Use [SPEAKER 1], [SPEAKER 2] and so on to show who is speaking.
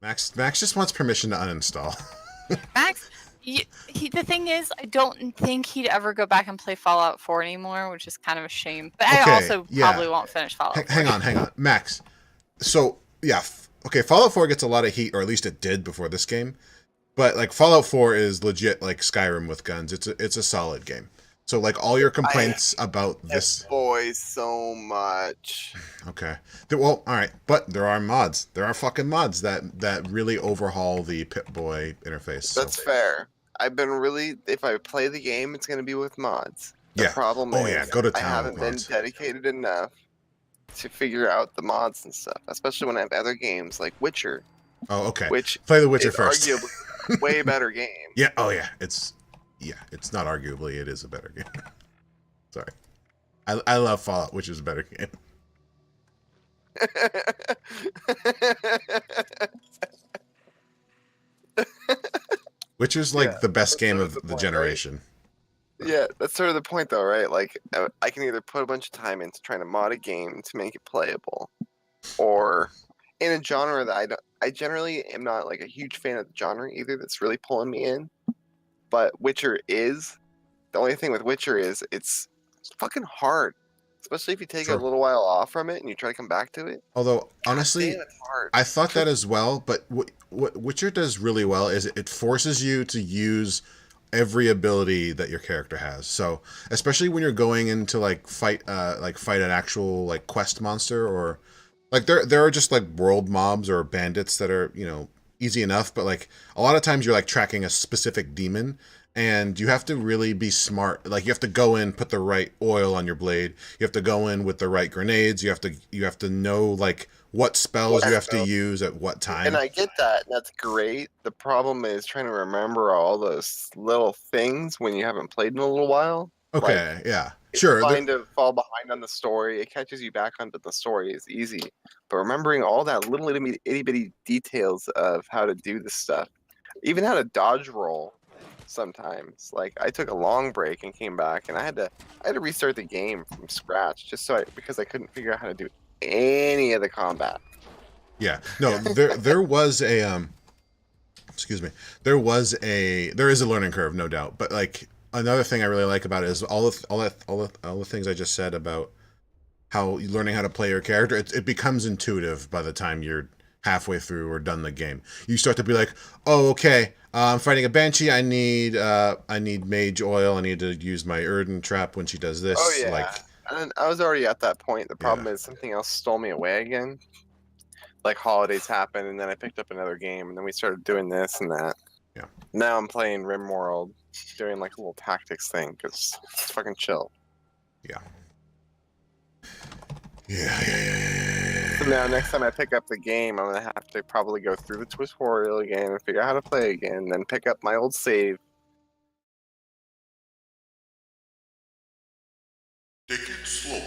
[SPEAKER 1] Max just wants permission to uninstall.
[SPEAKER 2] Max, the thing is, I don't think he'd ever go back and play Fallout 4 anymore, which is kind of a shame. But I
[SPEAKER 1] Okay,
[SPEAKER 2] also
[SPEAKER 1] yeah.
[SPEAKER 2] probably won't finish Fallout 4.
[SPEAKER 1] Hang on, Max. So yeah, okay. Fallout 4 gets a lot of heat, or at least it did before this game. But like Fallout 4 is legit like Skyrim with guns. It's a solid game. So like all your
[SPEAKER 3] I
[SPEAKER 1] complaints about
[SPEAKER 3] hate
[SPEAKER 1] this.
[SPEAKER 3] boys so much.
[SPEAKER 1] Okay. Well, all right, but there are mods. There are fucking mods that really overhaul the Pip-Boy interface. So.
[SPEAKER 3] That's fair. I've been really. If I play the game, it's gonna be with mods. The
[SPEAKER 1] Yeah.
[SPEAKER 3] problem
[SPEAKER 1] Oh
[SPEAKER 3] is,
[SPEAKER 1] yeah. Go to
[SPEAKER 3] I
[SPEAKER 1] town
[SPEAKER 3] haven't
[SPEAKER 1] with
[SPEAKER 3] been
[SPEAKER 1] mods.
[SPEAKER 3] dedicated enough to figure out the mods and stuff, especially when I have other games like Witcher,
[SPEAKER 1] Oh, okay.
[SPEAKER 3] which
[SPEAKER 1] Play The Witcher
[SPEAKER 3] is
[SPEAKER 1] first.
[SPEAKER 3] arguably a way better game.
[SPEAKER 1] Yeah. Oh yeah. It's not arguably it is a better game. Sorry. I love Fallout, which is a better game. Witcher's like
[SPEAKER 3] Yeah,
[SPEAKER 1] the best
[SPEAKER 3] that's
[SPEAKER 1] game
[SPEAKER 3] sort
[SPEAKER 1] of
[SPEAKER 3] the
[SPEAKER 1] the
[SPEAKER 3] point, right?
[SPEAKER 1] generation.
[SPEAKER 3] Yeah, that's sort of the point, though, right? Like, I can either put a bunch of time into trying to mod a game to make it playable, or in a genre that I generally am not like a huge fan of the genre either. That's really pulling me in. But Witcher is. The only thing with Witcher is it's fucking hard, especially if you take a
[SPEAKER 1] Sure.
[SPEAKER 3] little while off from it and you try to come back to it.
[SPEAKER 1] Although honestly,
[SPEAKER 3] Damn, it's hard.
[SPEAKER 1] I thought that as well. But what Witcher does really well is it forces you to use every ability that your character has. So especially when you're going into like fight an actual like quest monster, or like there are just like world mobs or bandits that are easy enough, but like a lot of times you're like tracking a specific demon, and you have to really be smart. Like you have to go in, put the right oil on your blade, you have to go in with the right grenades, you have to know like what spells you have to use at what time.
[SPEAKER 3] And I get that. That's great. The problem is trying to remember all those little things when you haven't played in a little while.
[SPEAKER 1] Okay, yeah,
[SPEAKER 3] It's
[SPEAKER 1] sure.
[SPEAKER 3] fine to fall behind on the story. It catches you back onto the story is easy. But remembering all that little itty bitty details of how to do this stuff, even how to dodge roll sometimes. Like I took a long break and came back and I had to restart the game from scratch just because I couldn't figure out how to do any of the combat.
[SPEAKER 1] Yeah, no, there was a excuse me, there is a learning curve, no doubt. But like another thing I really like about it is all the things I just said about how learning how to play your character. It becomes intuitive by the time you're halfway through or done the game. You start to be like, oh, okay, I'm fighting a banshee. I need mage oil. I need to use my Erden trap when she does this.
[SPEAKER 3] Oh yeah.
[SPEAKER 1] Like,
[SPEAKER 3] And I was already at that point. The problem
[SPEAKER 1] Yeah.
[SPEAKER 3] is something else stole me away again. Like holidays happened, and then I picked up another game, and then we started doing this and that.
[SPEAKER 1] Yeah.
[SPEAKER 3] Now I'm playing RimWorld, doing like a little tactics thing because it's fucking chill.
[SPEAKER 1] Yeah. Yeah.
[SPEAKER 3] So now next time I pick up the game, I'm gonna have to probably go through the tutorial again and figure out how to play again, then pick up my old save.
[SPEAKER 1] Take it slow.